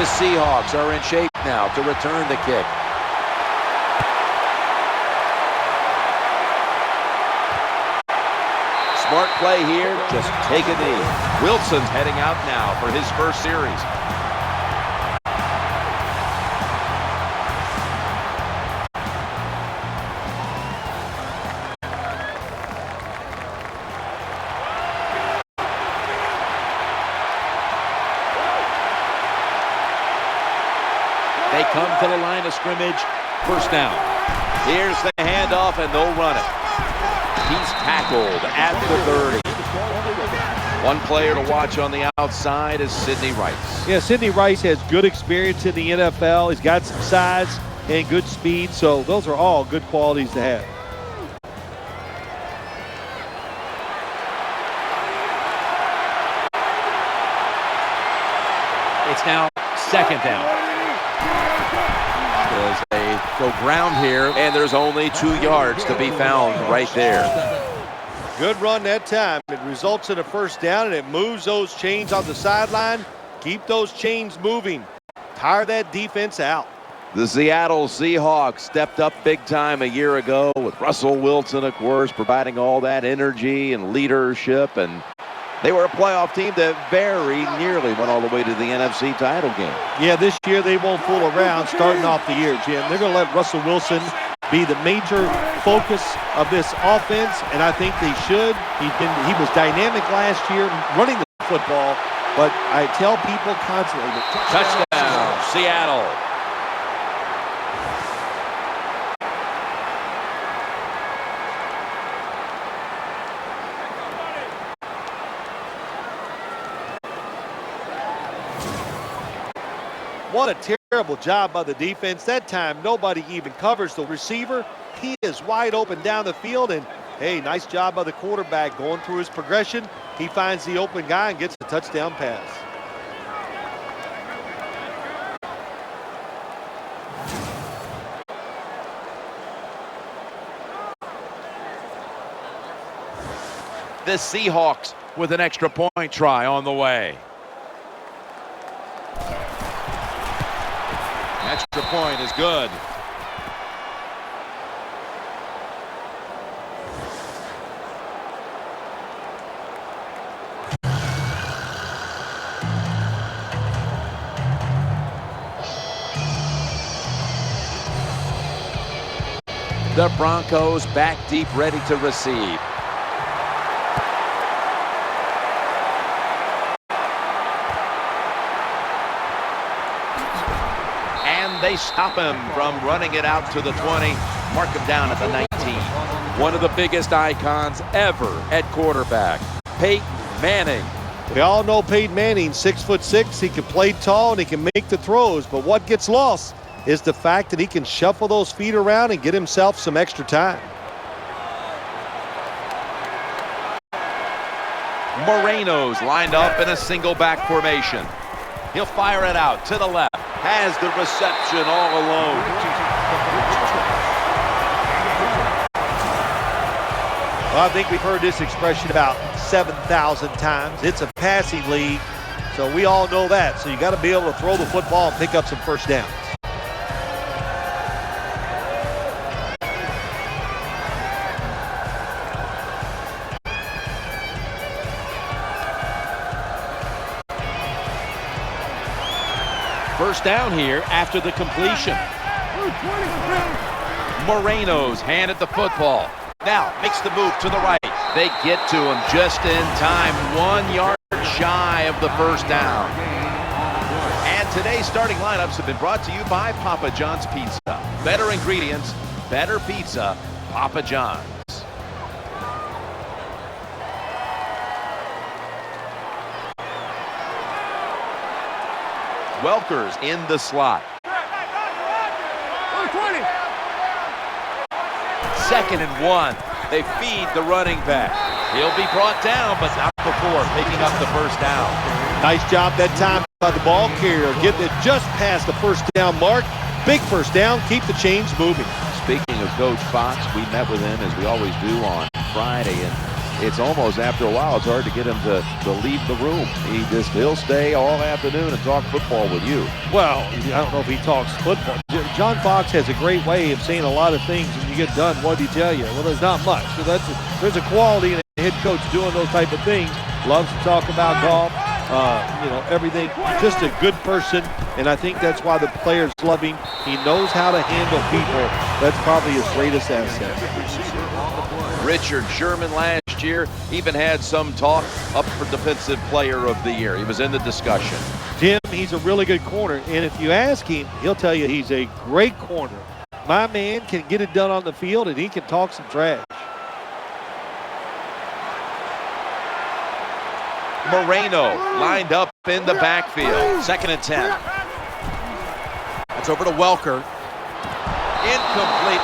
The Seahawks are in shape now to return the kick. Smart play here, just take a knee. Wilson's heading out now for his first series. They come to the line of scrimmage, first down. Here's the handoff, and they'll run it. He's tackled at the 30. One player to watch on the outside is Sidney Rice. Yeah, Sidney Rice has good experience in the NFL. He's got some size and good speed, so those are all good qualities to have. It's now second down. As they go ground here, and there's only 2 yards to be found right there. Good run that time. It results in a first down, and it moves those chains on the sideline. Keep those chains moving. Tire that defense out. The Seattle Seahawks stepped up big time a year ago with Russell Wilson, of course, providing all that energy and leadership, and they were a playoff team that very nearly went all the way to the NFC title game. Yeah, this year they won't fool around starting off the year, Jim. They're going to let Russell Wilson be the major focus of this offense, and I think they should. He was dynamic last year running the football, but I tell people constantly that touchdown, Seattle. What a terrible job by the defense. That time, nobody even covers the receiver. He is wide open down the field, and hey, nice job by the quarterback going through his progression. He finds the open guy and gets a touchdown pass. The Seahawks with an extra point try on the way. Extra point is good. The Broncos back deep, ready to receive. They stop him from running it out to the 20, mark him down at the 19. One of the biggest icons ever at quarterback, Peyton Manning. We all know Peyton Manning, 6'6". He can play tall and he can make the throws, but what gets lost is the fact that he can shuffle those feet around and get himself some extra time. Moreno's lined up in a single back formation. He'll fire it out to the left. Has the reception all alone. Well, I think we've heard this expression about 7,000 times. It's a passing league, so we all know that. So you got to be able to throw the football and pick up some first downs. First down here after the completion. Moreno's handed the football. Now makes the move to the right. They get to him just in time. 1 yard shy of the first down. And today's starting lineups have been brought to you by Papa John's Pizza. Better ingredients, better pizza, Papa John's. Welker's in the slot. 2nd and 1. They feed the running back. He'll be brought down, but not before picking up the first down. Nice job that time by the ball carrier, getting it just past the first down mark. Big first down, keep the chains moving. Speaking of Coach Fox, we met with him, as we always do, on Friday, and it's almost, after a while, it's hard to get him to leave the room. He'll stay all afternoon and talk football with you. Well, I don't know if he talks football. John Fox has a great way of saying a lot of things when you get done. What did he tell you? Well, there's not much. So there's a quality in a head coach doing those type of things. Loves to talk about golf, everything. Just a good person, and I think that's why the players love him. He knows how to handle people. That's probably his greatest asset. Richard Sherman last year even had some talk up for Defensive Player of the Year. He was in the discussion. Jim, he's a really good corner, and if you ask him, he'll tell you he's a great corner. My man can get it done on the field, and he can talk some trash. Moreno lined up in the backfield. 2nd and 10. That's over to Welker. Incomplete,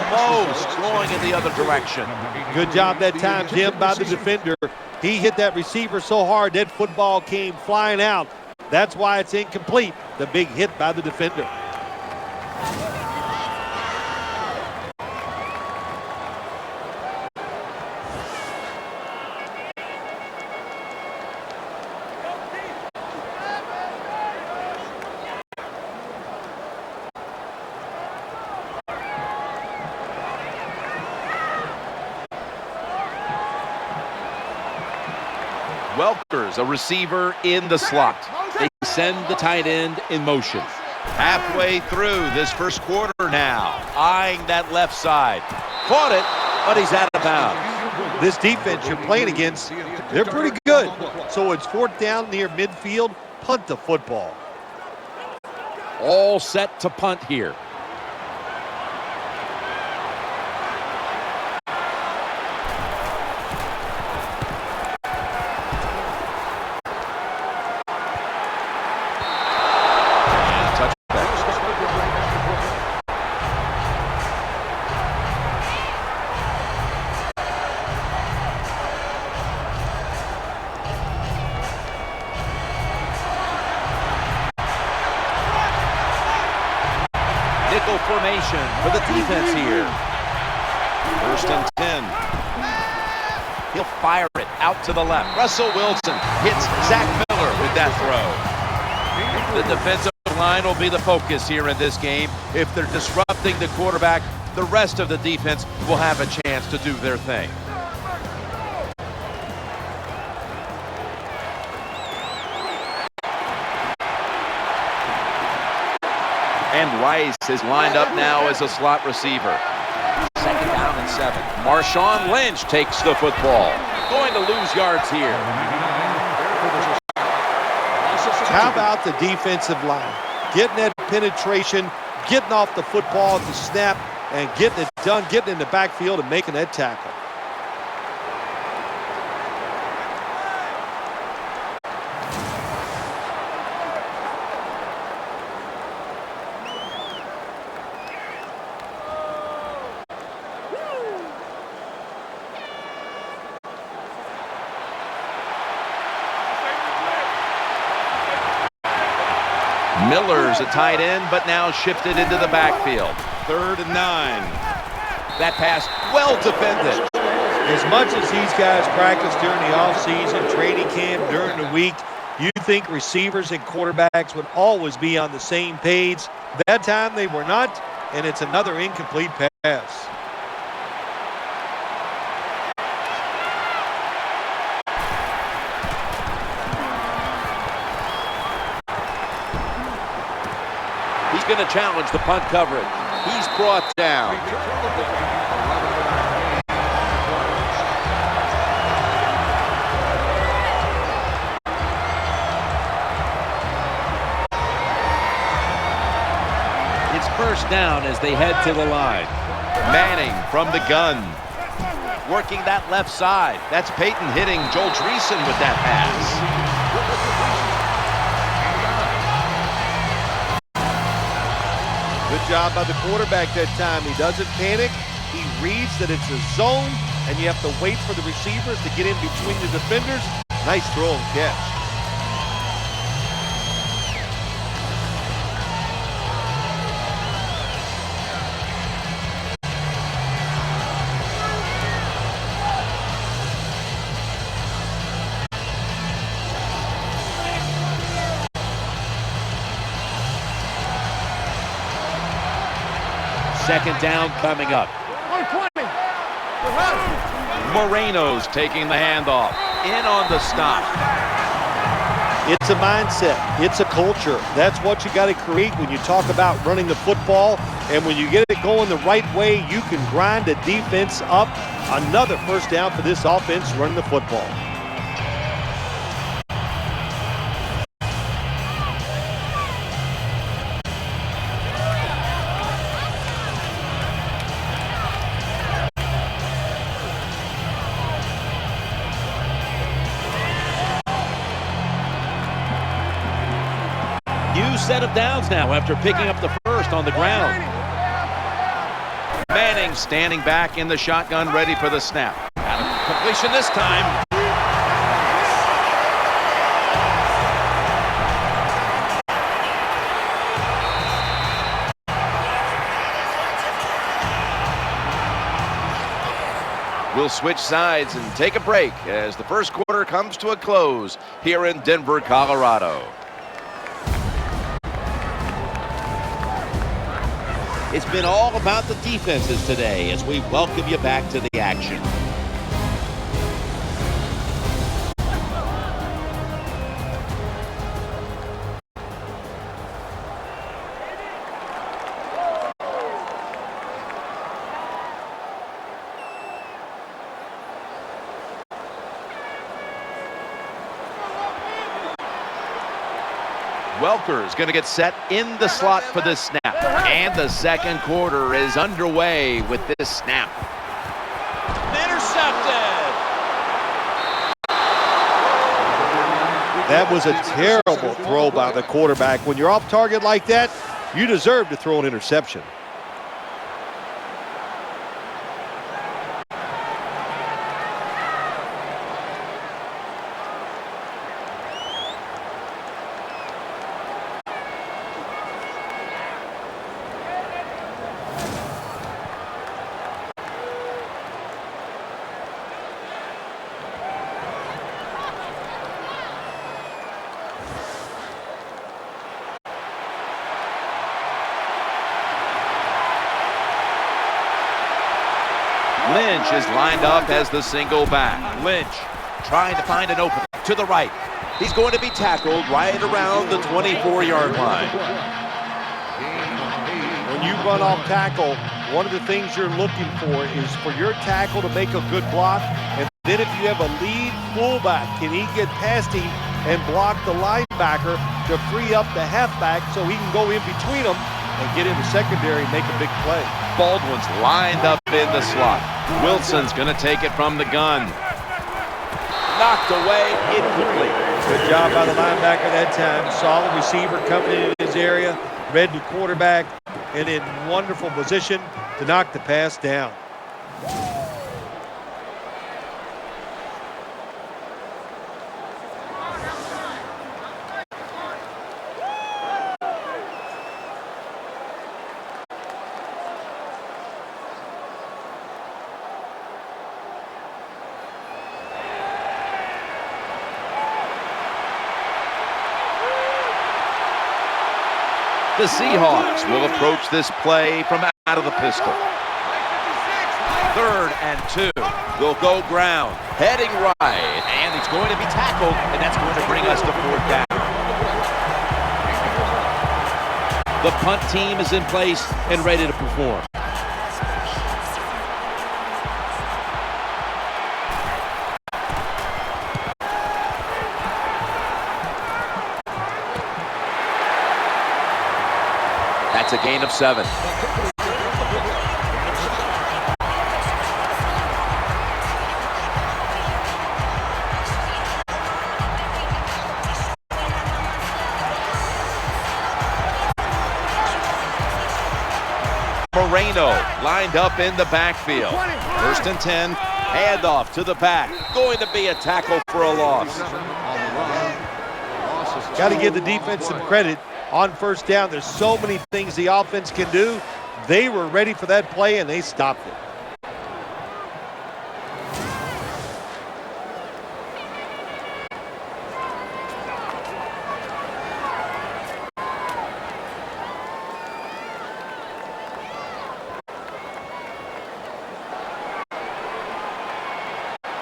almost going in the other direction. Good job that time, Jim, by the defender. He hit that receiver so hard that football came flying out. That's why it's incomplete. The big hit by the defender. Welker's a receiver in the slot. They send the tight end in motion. Halfway through this first quarter now, eyeing that left side. Caught it, but he's out of bounds. This defense you're playing against, they're pretty good. So it's 4th down near midfield. Punt the football. All set to punt here. Nickel formation for the defense here. 1st and 10. He'll fire it out to the left. Russell Wilson hits Zach Miller with that throw. The defensive line will be the focus here in this game. If they're disrupting the quarterback, the rest of the defense will have a chance to do their thing. And Rice is lined up now as a slot receiver. 2nd down and 7. Marshawn Lynch takes the football. Going to lose yards here. How about the defensive line? Getting that penetration, getting off the football at the snap, and getting it done, getting in the backfield and making that tackle. Miller's a tight end, but now shifted into the backfield. 3rd and 9. That pass well defended. As much as these guys practice during the offseason, training camp, during the week, you think receivers and quarterbacks would always be on the same page. That time they were not, and it's another incomplete pass. He's going to challenge the punt coverage. He's brought down. It's 1st down as they head to the line. Manning from the gun. Working that left side. That's Peyton hitting Joel Dreesen with that pass. Good job by the quarterback that time. He doesn't panic. He reads that it's a zone, and you have to wait for the receivers to get in between the defenders. Nice throw and catch. second down coming up. Moreno's taking the handoff. In on the stop. It's a mindset. It's a culture. That's what you got to create when you talk about running the football. And when you get it going the right way, you can grind the defense up. Another first down for this offense running the football. New set of downs now after picking up the first on the ground. Manning standing back in the shotgun, ready for the snap. Got a completion this time. We'll switch sides and take a break as the first quarter comes to a close here in Denver, Colorado. It's been all about the defenses today as we welcome you back to the action. Welker's going to get set in the slot for this snap. And the second quarter is underway with this snap. Intercepted! That was a terrible throw by the quarterback. When you're off target like that, you deserve to throw an interception. Lynch is lined up as the single back. Lynch trying to find an opening to the right. He's going to be tackled right around the 24-yard line. When you run off tackle, one of the things you're looking for is for your tackle to make a good block. And then if you have a lead fullback, can he get past him and block the linebacker to free up the halfback so he can go in between them and get in the secondary and make a big play. Baldwin's lined up in the slot. Wilson's going to take it from the gun. Knocked away, incomplete. Good job by the linebacker that time. Saw the receiver coming in his area, read the quarterback, and in wonderful position to knock the pass down. The Seahawks will approach this play from out of the pistol. 3rd and 2. They'll go ground, heading right, and it's going to be tackled, and that's going to bring us to 4th down. The punt team is in place and ready to perform. That's a gain of 7. Moreno lined up in the backfield. 1st and 10, handoff to the back. Going to be a tackle for a loss. Got to give the defense some credit. On 1st down, there's so many things the offense can do. They were ready for that play, and they stopped it.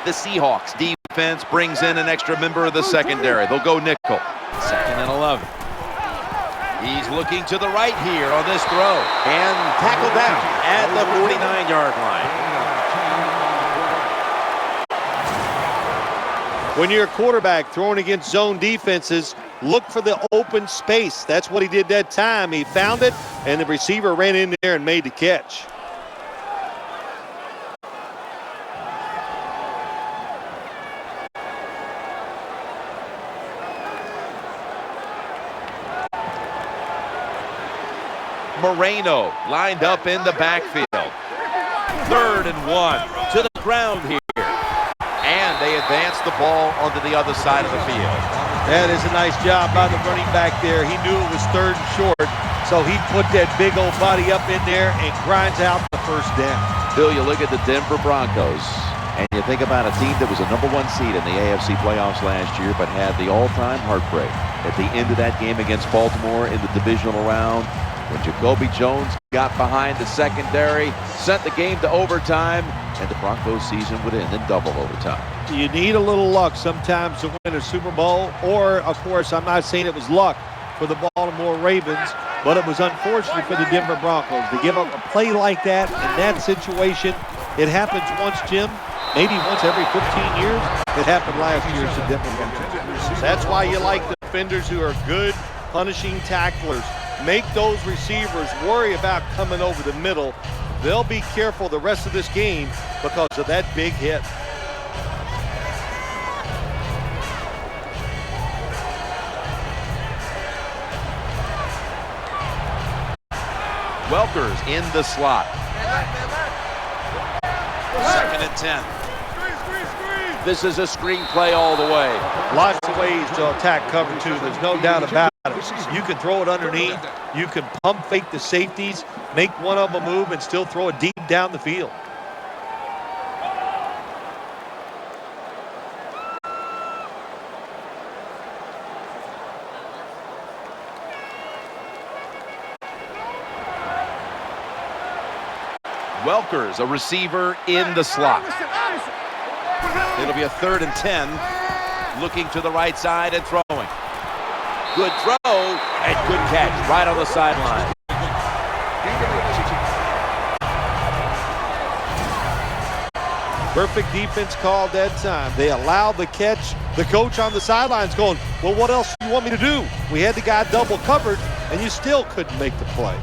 The Seahawks defense brings in an extra member of the secondary. They'll go nickel. 2nd and 11. He's looking to the right here on this throw. And tackled down at the 49-yard line. When you're a quarterback throwing against zone defenses, look for the open space. That's what he did that time. He found it, and the receiver ran in there and made the catch. Moreno lined up in the backfield. 3rd and 1 to the ground here. And they advance the ball onto the other side of the field. That is a nice job by the running back there. He knew it was 3rd and short, so he put that big old body up in there and grinds out the first down. Bill, you look at the Denver Broncos, and you think about a team that was a #1 seed in the AFC playoffs last year, but had the all-time heartbreak at the end of that game against Baltimore in the divisional round, when Jacoby Jones got behind the secondary, sent the game to overtime, and the Broncos season would end in double overtime. You need a little luck sometimes to win a Super Bowl, or, of course, I'm not saying it was luck for the Baltimore Ravens, but it was unfortunate for the Denver Broncos to give up a play like that in that situation. It happens once, Jim, maybe once every 15 years. It happened last year to the Denver Broncos. That's why you like defenders who are good punishing tacklers. Make those receivers worry about coming over the middle. They'll be careful the rest of this game because of that big hit. Welker's in the slot. 2nd and 10. This is a screen play all the way. Lots of ways to attack cover two. There's no doubt about it. You can throw it underneath. You can pump fake the safeties, make one of them move, and still throw it deep down the field. Welker's a receiver in the slot. It'll be a 3rd and 10. Looking to the right side and throwing. Good throw and good catch right on the sideline. Perfect defense called that time. They allowed the catch. The coach on the sidelines going, well, what else do you want me to do? We had the guy double covered, and you still couldn't make the play.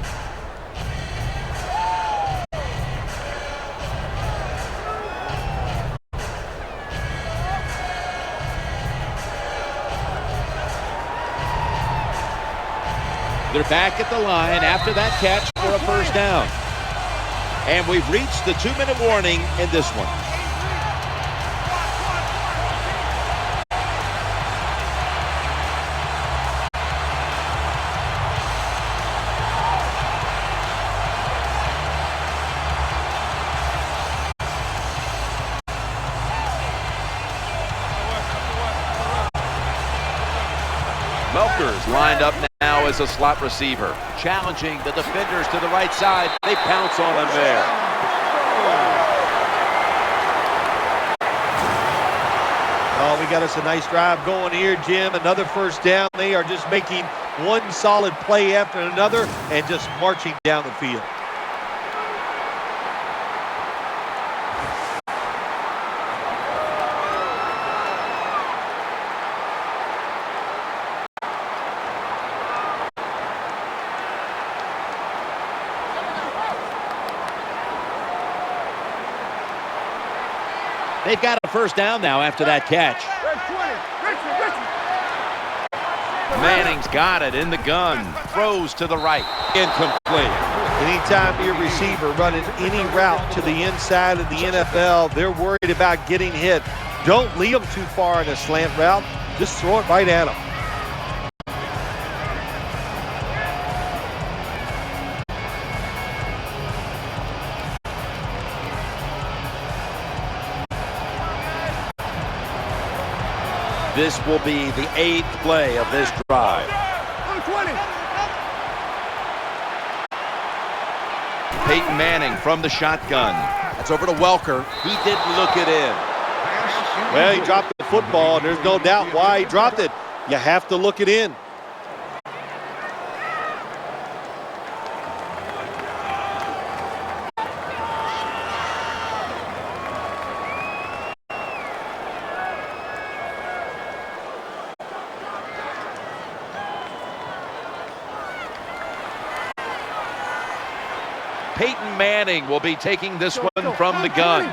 They're back at the line after that catch for a first down. And we've reached the 2-minute warning in this one. Welker's lined up now as a slot receiver, challenging the defenders to the right side. They pounce on him there. Oh, we got us a nice drive going here, Jim. Another first down. They are just making one solid play after another and just marching down the field. They've got a first down now after that catch. Manning's got it in the gun. Throws to the right. Incomplete. Anytime your receiver running any route to the inside of the NFL, they're worried about getting hit. Don't lead them too far in a slant route. Just throw it right at them. This will be the 8th play of this drive. Peyton Manning from the shotgun. That's over to Welker. He didn't look it in. Well, he dropped the football, and there's no doubt why he dropped it. You have to look it in. Peyton Manning will be taking this one from the gun.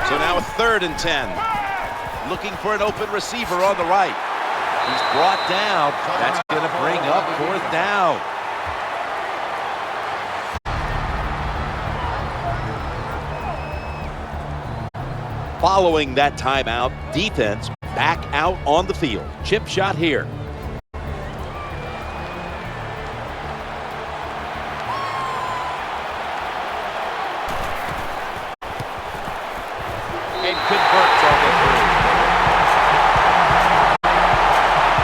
So now a 3rd and 10. Looking for an open receiver on the right. He's brought down. That's going to bring up 4th down. Following that timeout, defense back out on the field. Chip shot here. And converts on the 3.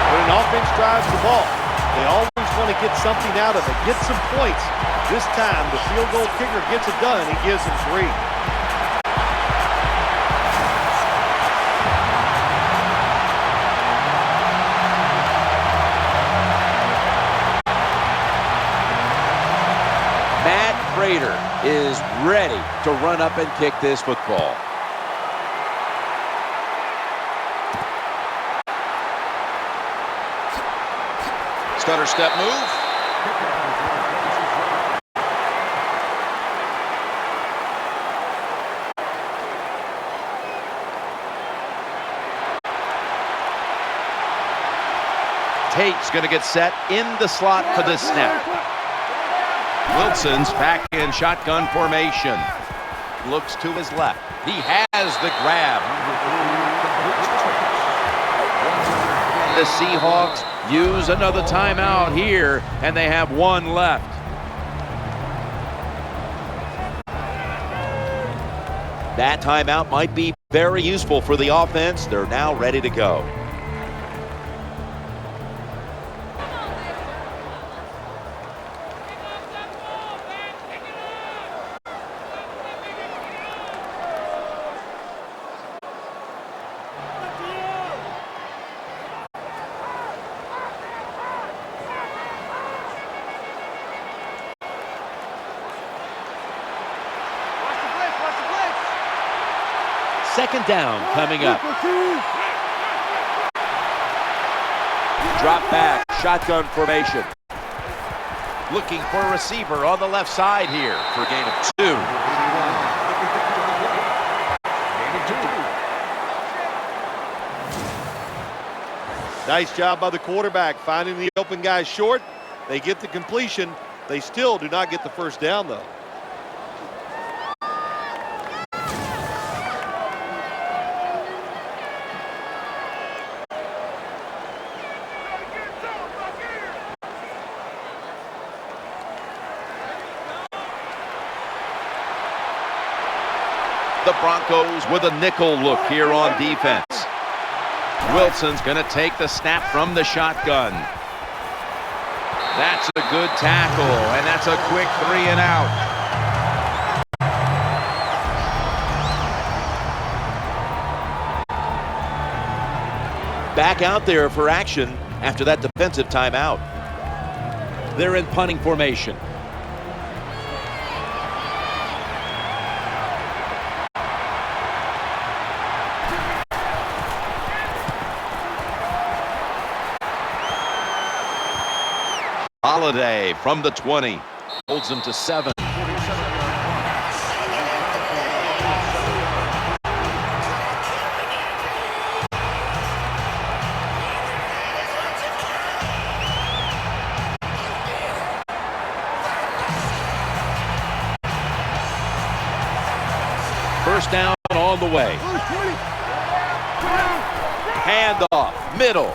When an offense drives the ball, they always want to get something out of it, get some points. This time, the field goal kicker gets it done. He gives them 3. Is ready to run up and kick this football. Stutter step move. Tate's going to get set in the slot for this snap. Wilson's back in shotgun formation. Looks to his left. He has the grab. The Seahawks use another timeout here, and they have 1 left. That timeout might be very useful for the offense. They're now ready to go. Second down coming up. Drop back, shotgun formation. Looking for a receiver on the left side here for a gain of 2. Nice job by the quarterback finding the open guy short. They get the completion. They still do not get the first down, though. The Broncos with a nickel look here on defense. Wilson's going to take the snap from the shotgun. That's a good tackle, and that's a quick 3 and out. Back out there for action after that defensive timeout. They're in punting formation. Holiday from the 20 holds them to 7. First down on the way. Handoff, middle.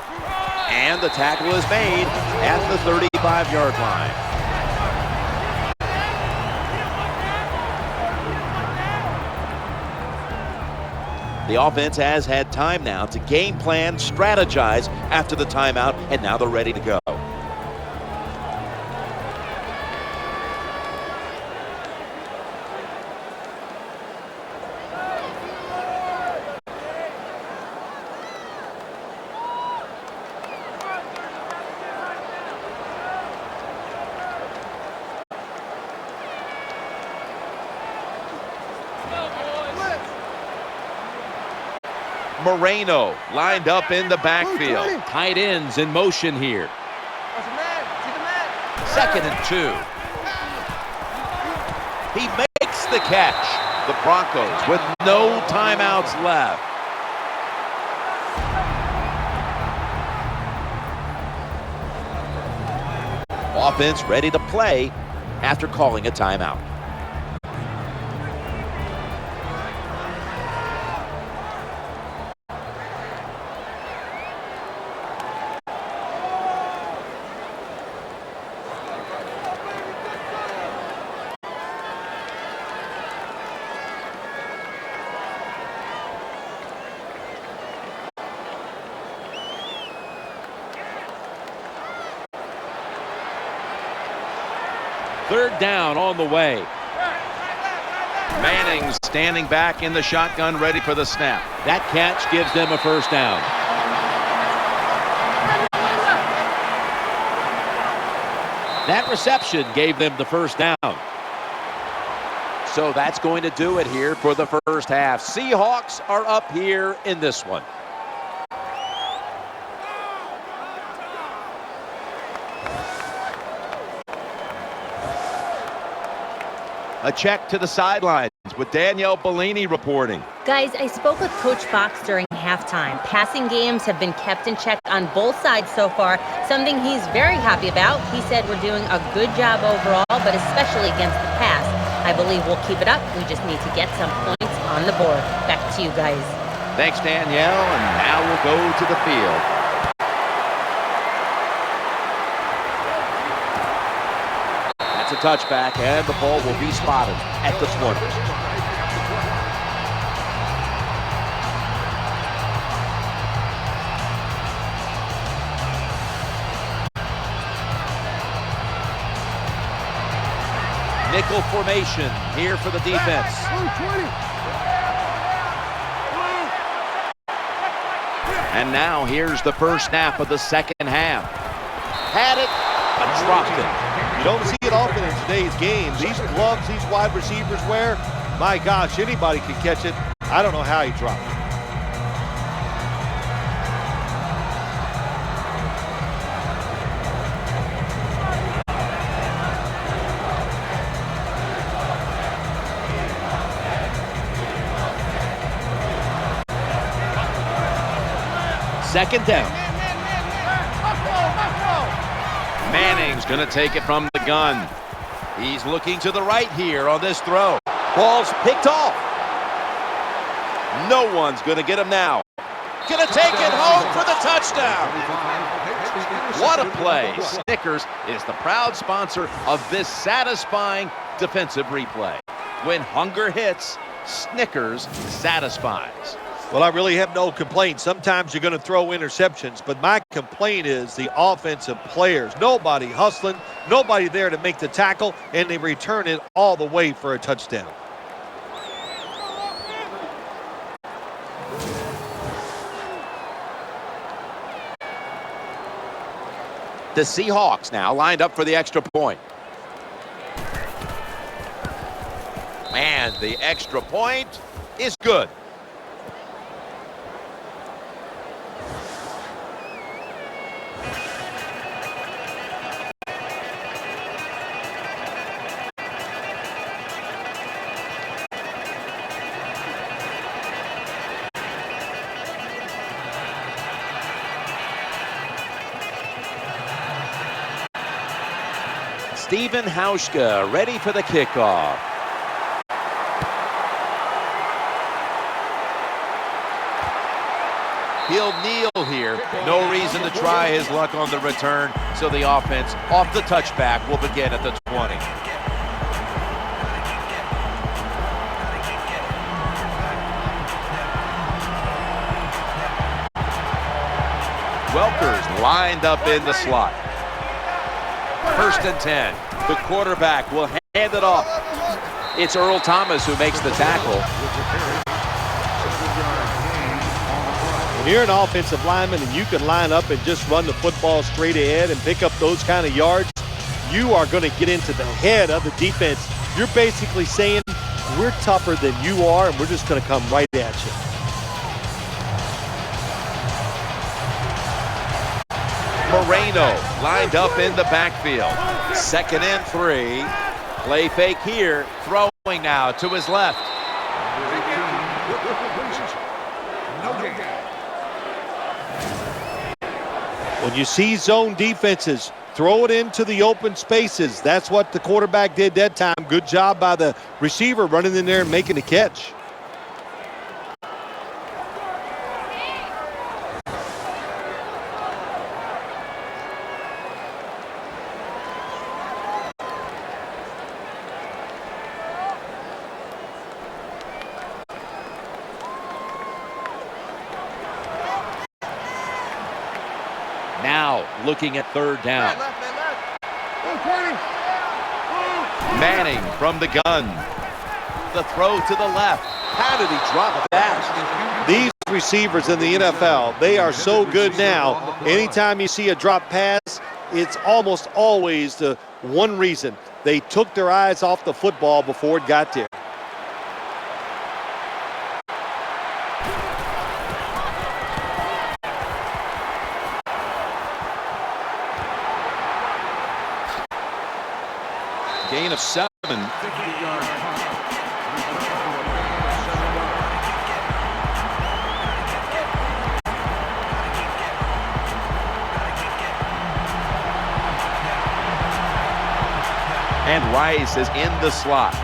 And the tackle is made at the 35-yard line. The offense has had time now to game plan, strategize after the timeout, and now they're ready to go. Moreno lined up in the backfield. Tight ends in motion here. 2nd and 2. He makes the catch. The Broncos with no timeouts left. Offense ready to play after calling a timeout. Third down on the way. Manning standing back in the shotgun, ready for the snap. That catch gives them a first down. That reception gave them the first down. So that's going to do it here for the first half. Seahawks are up here in this one. A check to the sidelines with Danielle Bellini reporting. Guys, I spoke with Coach Fox during halftime. Passing games have been kept in check on both sides so far, something he's very happy about. He said we're doing a good job overall, but especially against the pass. I believe we'll keep it up. We just need to get some points on the board. Back to you guys. Thanks, Danielle, and now we'll go to the field. That's a touchback, and the ball will be spotted at the 20. Nickel formation here for the defense. And now here's the first snap of the second half. Had it, but dropped it. You don't see it often in today's game. These gloves these wide receivers wear, my gosh, anybody can catch it. I don't know how he dropped it. Second down. Manning's going to take it from the gun. He's looking to the right here on this throw. Ball's picked off. No one's going to get him now. Going to take it home for the touchdown. What a play. Snickers is the proud sponsor of this satisfying defensive replay. When hunger hits, Snickers satisfies. Well, I really have no complaints. Sometimes you're going to throw interceptions, but my complaint is the offensive players. Nobody hustling, nobody there to make the tackle, and they return it all the way for a touchdown. The Seahawks now lined up for the extra point. And the extra point is good. Stephen Hauschka ready for the kickoff. He'll kneel here. No reason to try his luck on the return, so the offense off the touchback will begin at the 20. Welker's lined up in the slot. 1st and 10. The quarterback will hand it off. It's Earl Thomas who makes the tackle. When you're an offensive lineman and you can line up and just run the football straight ahead and pick up those kind of yards, you are going to get into the head of the defense. You're basically saying, we're tougher than you are, and we're just going to come right at you. Moreno lined up in the backfield. 2nd and 3. Play fake here. Throwing now to his left. When you see zone defenses, throw it into the open spaces. That's what the quarterback did that time. Good job by the receiver running in there and making the catch. Now looking at 3rd down. Manning from the gun. The throw to the left. How did he drop that? These receivers in the NFL, they are so good now. Anytime you see a drop pass, it's almost always the one reason. They took their eyes off the football before it got there. Gain of 7. And Rice is in the slot.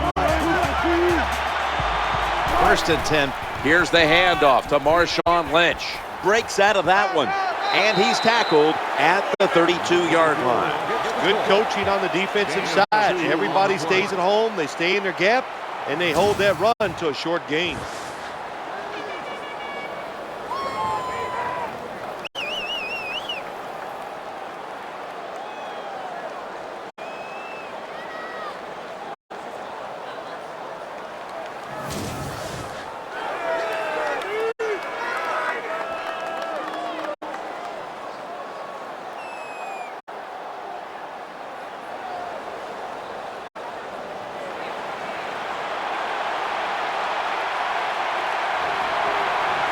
1st and 10. Here's the handoff to Marshawn Lynch. Breaks out of that one. And he's tackled at the 32-yard line. Good coaching on the defensive side. Everybody stays at home. They stay in their gap, and they hold that run to a short gain.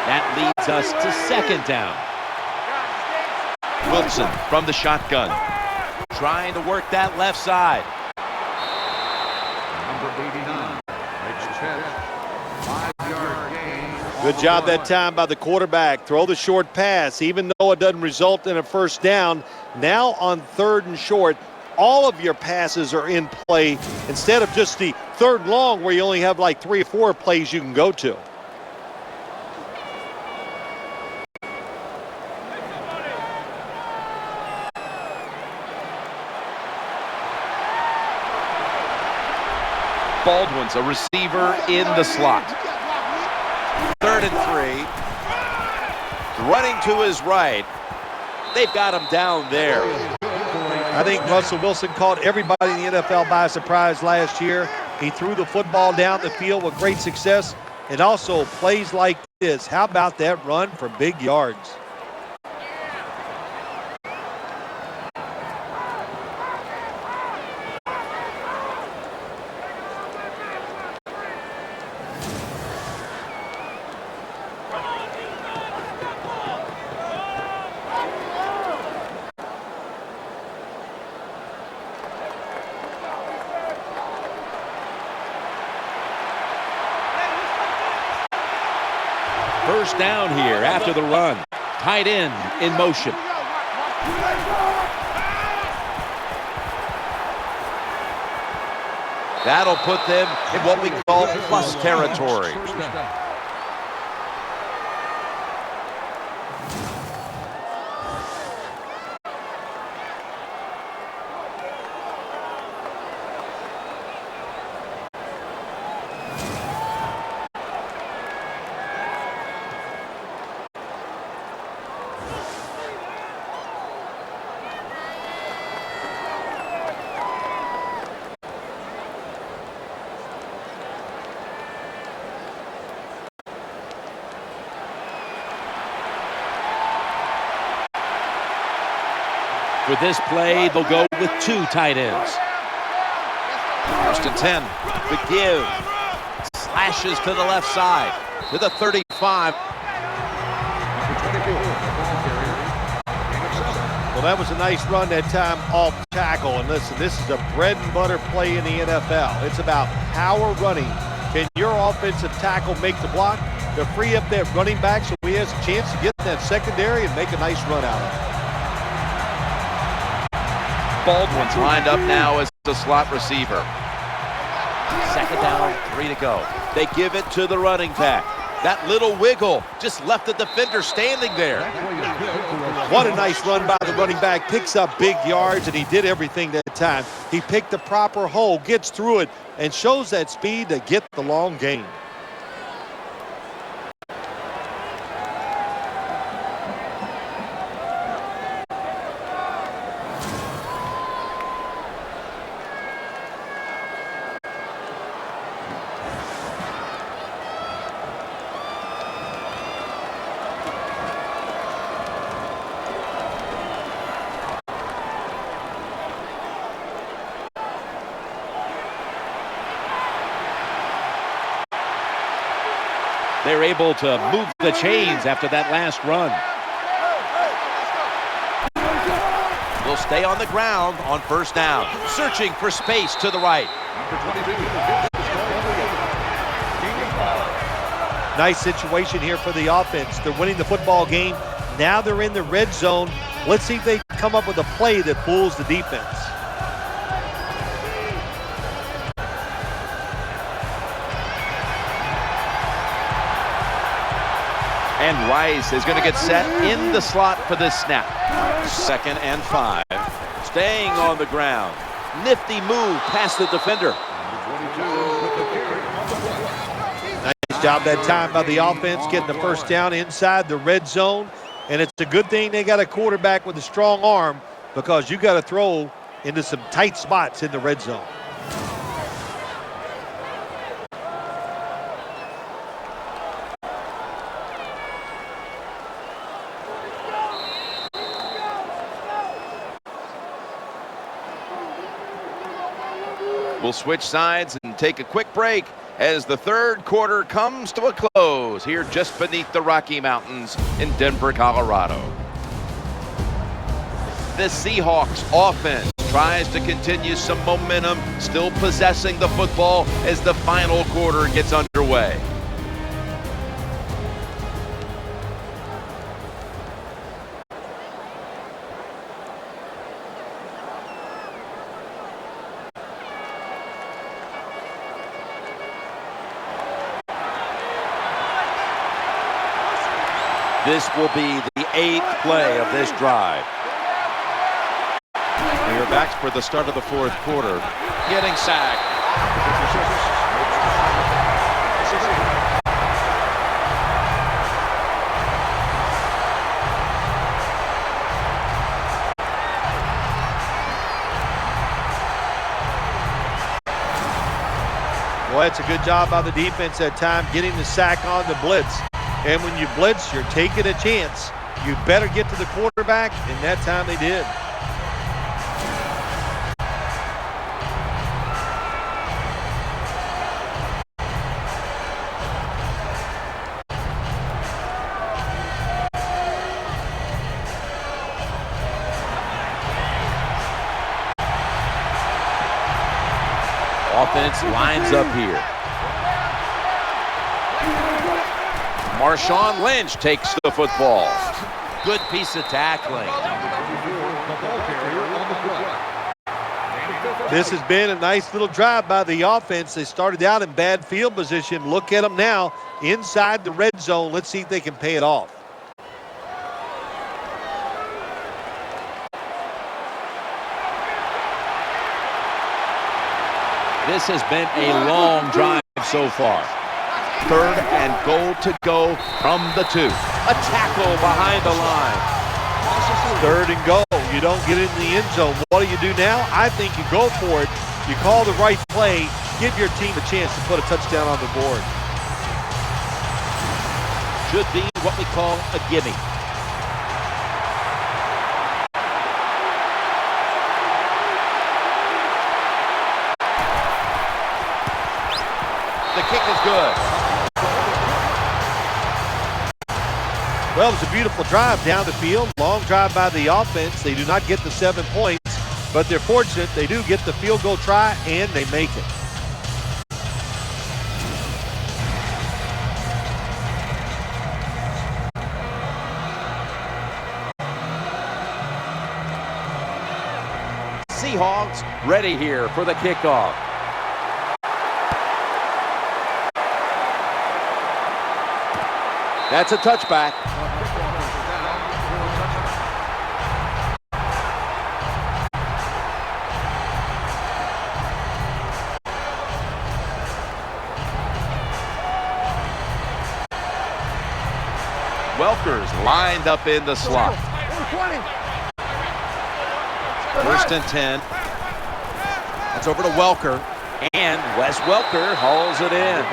That leads us to 2nd down. Wilson from the shotgun. Trying to work that left side. Good job that time by the quarterback. Throw the short pass, even though it doesn't result in a 1st down. Now on 3rd and short, all of your passes are in play instead of just the 3rd long where you only have like 3 or 4 plays you can go to. Baldwin's a receiver in the slot. 3rd and 3. Running to his right. They've got him down there. I think Russell Wilson caught everybody in the NFL by surprise last year. He threw the football down the field with great success, and also plays like this. How about that run for big yards? First down here after the run. Tight end in motion. That'll put them in what we call plus territory. For this play, they'll go with 2 tight ends. 1st and 10. The give. Slashes to the left side. To the 35. Well, that was a nice run that time off tackle. And listen, this is a bread and butter play in the NFL. It's about power running. Can your offensive tackle make the block to free up that running back so he has a chance to get in that secondary and make a nice run out of it? Baldwin's lined up now as the slot receiver. Second down, 3 to go. They give it to the running back. That little wiggle just left the defender standing there. What a nice run by the running back. Picks up big yards, and he did everything that time. He picked the proper hole, gets through it, and shows that speed to get the long gain. They're able to move the chains after that last run. Will stay on the ground on first down, searching for space to the right. Nice situation here for the offense. They're winning the football game. Now they're in the red zone. Let's see if they come up with a play that fools the defense. And Rice is going to get set in the slot for this snap. 2nd and 5. Staying on the ground. Nifty move past the defender. Nice job that time by the offense, getting the first down inside the red zone. And it's a good thing they got a quarterback with a strong arm, because you got to throw into some tight spots in the red zone. We'll switch sides and take a quick break as the third quarter comes to a close here just beneath the Rocky Mountains in Denver, Colorado. The Seahawks offense tries to continue some momentum, still possessing the football as the final quarter gets underway. This will be the 8th play of this drive. We are back for the start of the fourth quarter. Getting sacked. Well, that's a good job by the defense that time, getting the sack on the blitz. And when you blitz, you're taking a chance. You better get to the quarterback, and that time they did. Offense lines up here. Marshawn Lynch takes the football. Good piece of tackling. This has been a nice little drive by the offense. They started out in bad field position. Look at them now inside the red zone. Let's see if they can pay it off. This has been a long drive so far. 3rd and goal to go from the 2. A tackle behind the line. 3rd and goal. You don't get it in the end zone. What do you do now? I think you go for it. You call the right play. Give your team a chance to put a touchdown on the board. Should be what we call a gimme. The kick is good. Well, it was a beautiful drive down the field. Long drive by the offense. They do not get the 7 points, but they're fortunate. They do get the field goal try, and they make it. Seahawks ready here for the kickoff. That's a touchback. Welker's lined up in the slot. First and 10. That's over to Welker. And Wes Welker hauls it in.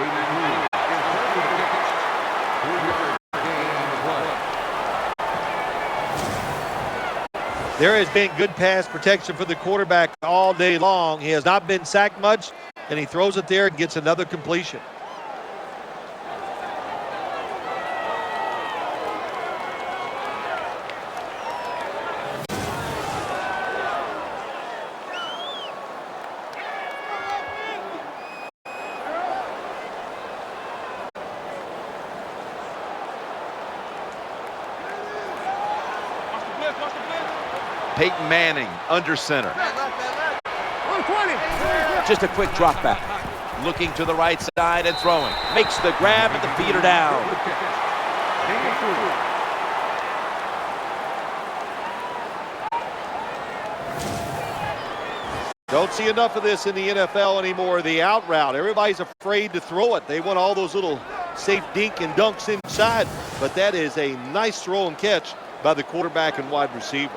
There has been good pass protection for the quarterback all day long. He has not been sacked much, and he throws it there and gets another completion. Peyton Manning under center. Just a quick drop back. Looking to the right side and throwing. Makes the grab and the feet are down. Don't see enough of this in the NFL anymore. The out route. Everybody's afraid to throw it. They want all those little safe dink and dunks inside. But that is a nice throw and catch by the quarterback and wide receiver.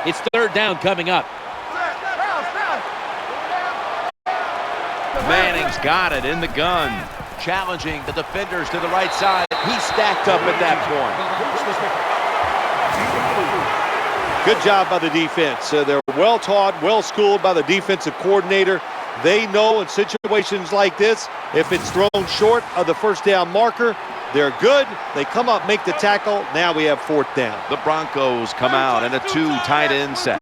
It's third down coming up. Manning's got it in the gun. Challenging the defenders to the right side. He's stacked up at that point. Good job by the defense. They're well taught, well schooled by the defensive coordinator. They know in situations like this, if it's thrown short of the first down marker, they're good. They come up, make the tackle. Now we have fourth down. The Broncos come out in a 2 tight end set.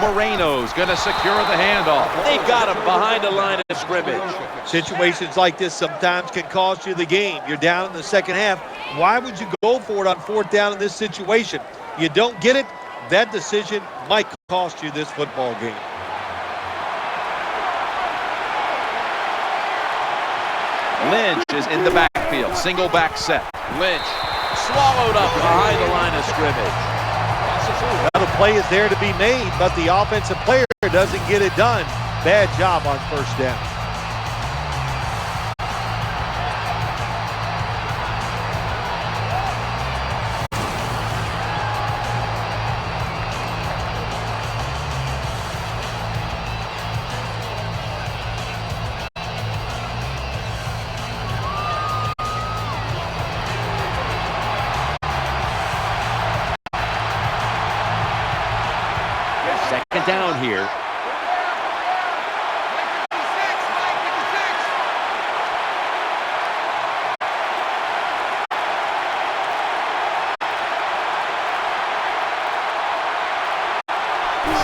Moreno's going to secure the handoff. They've got him behind the line of scrimmage. Situations like this sometimes can cost you the game. You're down in the second half. Why would you go for it on fourth down in this situation? You don't get it, that decision might cost you this football game. Lynch is in the backfield. Single back set. Lynch swallowed up behind the line of scrimmage. Now the play is there to be made, but the offensive player doesn't get it done. Bad job on first down. Second down here.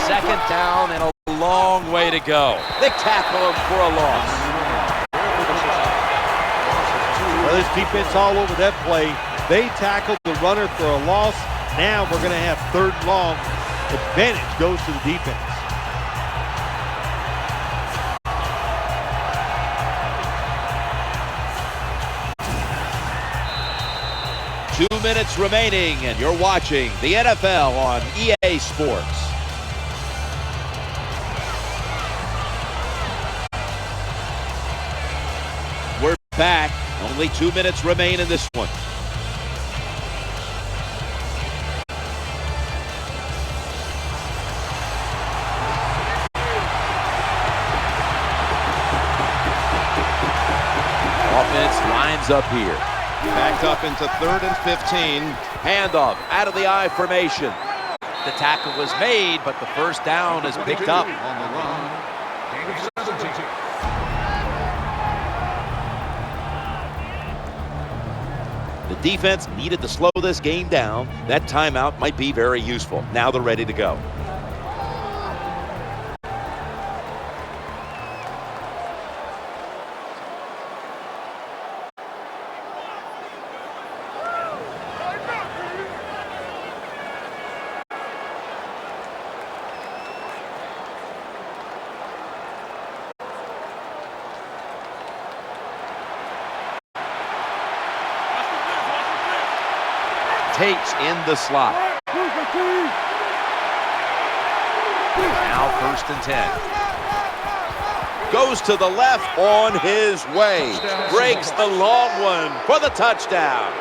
Second down and a long way to go. They tackle him for a loss. Well, this defense all over that play. They tackled the runner for a loss. Now we're going to have third and long. Advantage goes to the defense. Two minutes remaining, and you're watching the NFL on EA Sports. We're back. Only 2 minutes remain in this one. Offense lines up here. Backed up into 3rd and 15. Handoff out of the I formation. The tackle was made, but the first down is picked up. On the run, gain of 17. The defense needed to slow this game down. That timeout might be very useful. Now they're ready to go. Takes in the slot. Now 1st and 10. Goes to the left on his way. Breaks the long one for the touchdown.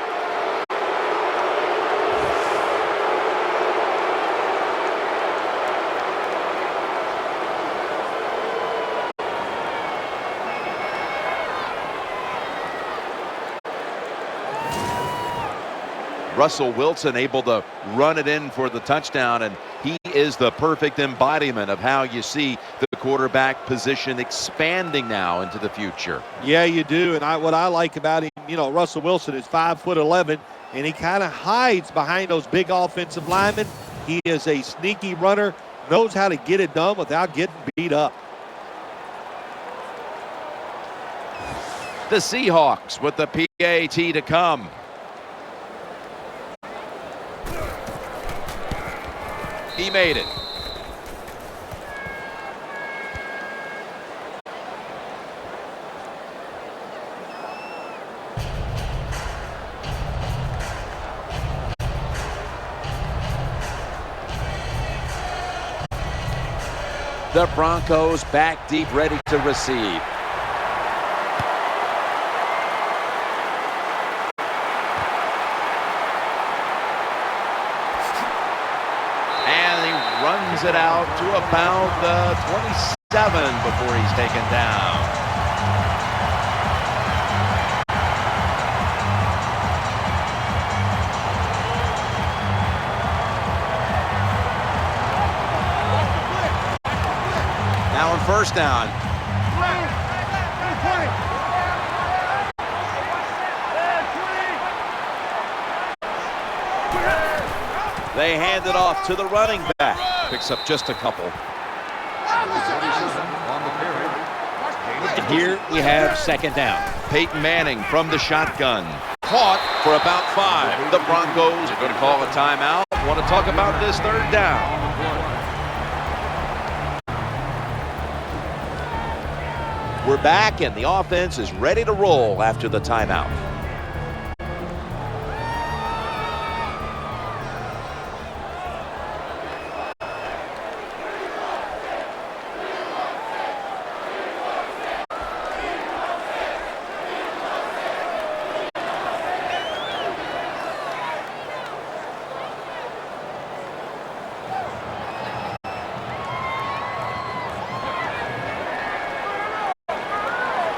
Russell Wilson able to run it in for the touchdown, and he is the perfect embodiment of how you see the quarterback position expanding now into the future. Yeah, you do. And what I like about him, Russell Wilson is 5'11", and he kind of hides behind those big offensive linemen. He is a sneaky runner, knows how to get it done without getting beat up. The Seahawks with the PAT to come. He made it. The Broncos back deep, ready to receive. Runs it out to about the 27 before he's taken down. Now on 1st down. They hand it off to the running back. Picks up just a couple. And here we have 2nd down. Peyton Manning from the shotgun. Caught for about 5. The Broncos are going to call a timeout. Want to talk about this 3rd down. We're back, and the offense is ready to roll after the timeout.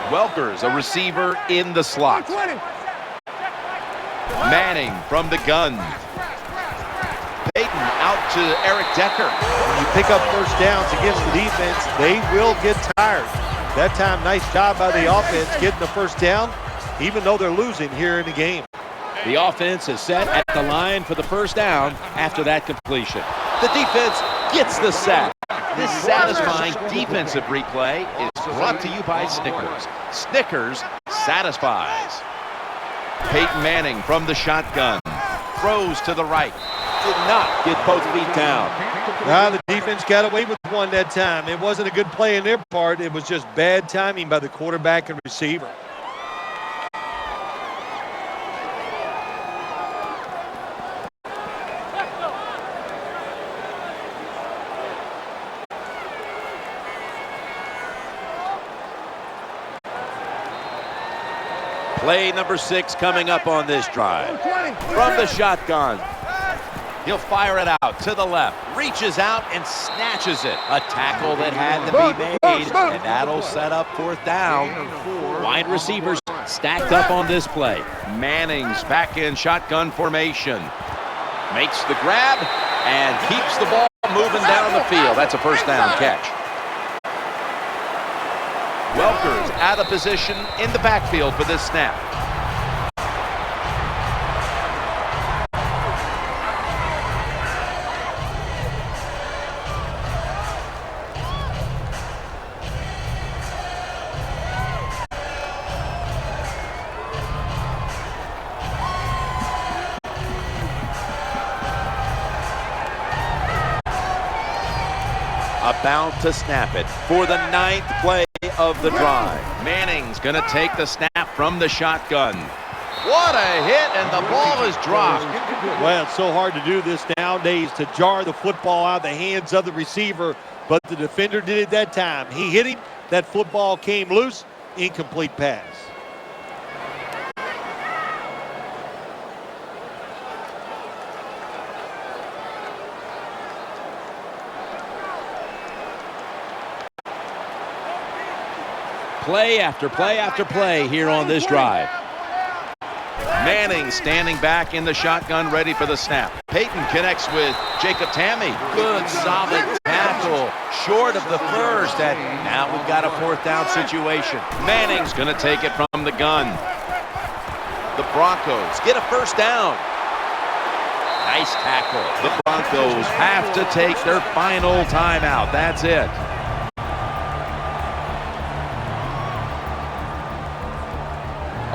Welkers, a receiver in the slot. Manning from the gun. Peyton out to Eric Decker. When you pick up 1st downs against the defense, they will get tired. That time, nice job by the offense getting the 1st down, even though they're losing here in the game. The offense is set at the line for the 1st down after that completion. The defense gets the sack. This satisfying defensive replay is brought to you by Snickers. Snickers satisfies. Peyton Manning from the shotgun. Throws to the right. Did not get both feet down. The defense got away with one that time. It wasn't a good play on their part. It was just bad timing by the quarterback and receiver. Play number 6 coming up on this drive. From the shotgun. He'll fire it out to the left. Reaches out and snatches it. A tackle that had to be made, and that'll set up 4th down. Wide receivers stacked up on this play. Manning's back in shotgun formation. Makes the grab And keeps the ball moving down the field. That's a first down catch. Welker's out of position in the backfield for this snap. About to snap it for the 9th play of the drive. Manning's going to take the snap from the shotgun. What a hit, and the ball is dropped. Well, it's so hard to do this nowadays, to jar the football out of the hands of the receiver, but the defender did it that time. He hit him, that football came loose, incomplete pass. Play after play after play here on this drive. Manning standing back in the shotgun, ready for the snap. Peyton connects with Jacob Tamme. Good, solid tackle, short of the first. And now we've got a 4th down situation. Manning's going to take it from the gun. The Broncos get a first down. Nice tackle. The Broncos have to take their final timeout. That's it.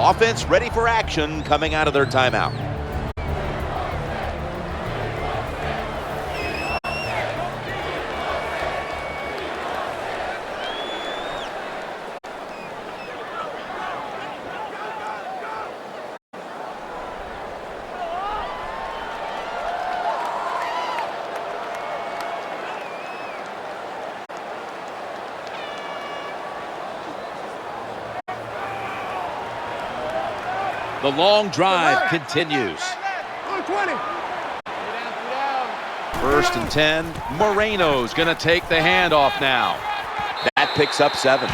Offense ready for action coming out of their timeout. The long drive continues. 1st and 10. Moreno's going to take the handoff now. That picks up 7.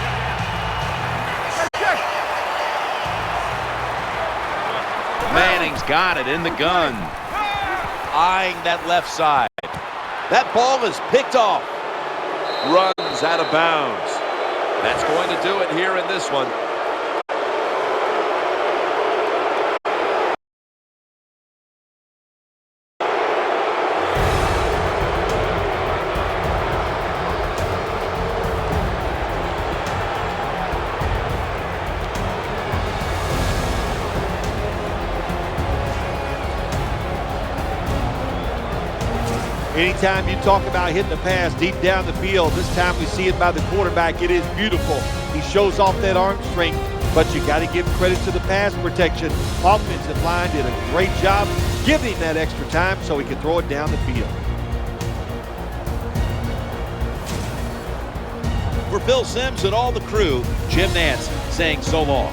Manning's got it in the gun. Eyeing that left side. That ball is picked off. Runs out of bounds. That's going to do it here in this one. Anytime you talk about hitting the pass deep down the field, this time we see it by the quarterback. It is beautiful. He shows off that arm strength, but you got to give credit to the pass protection. Offensive line did a great job giving him that extra time so he could throw it down the field. For Phil Simms and all the crew, Jim Nance saying so long.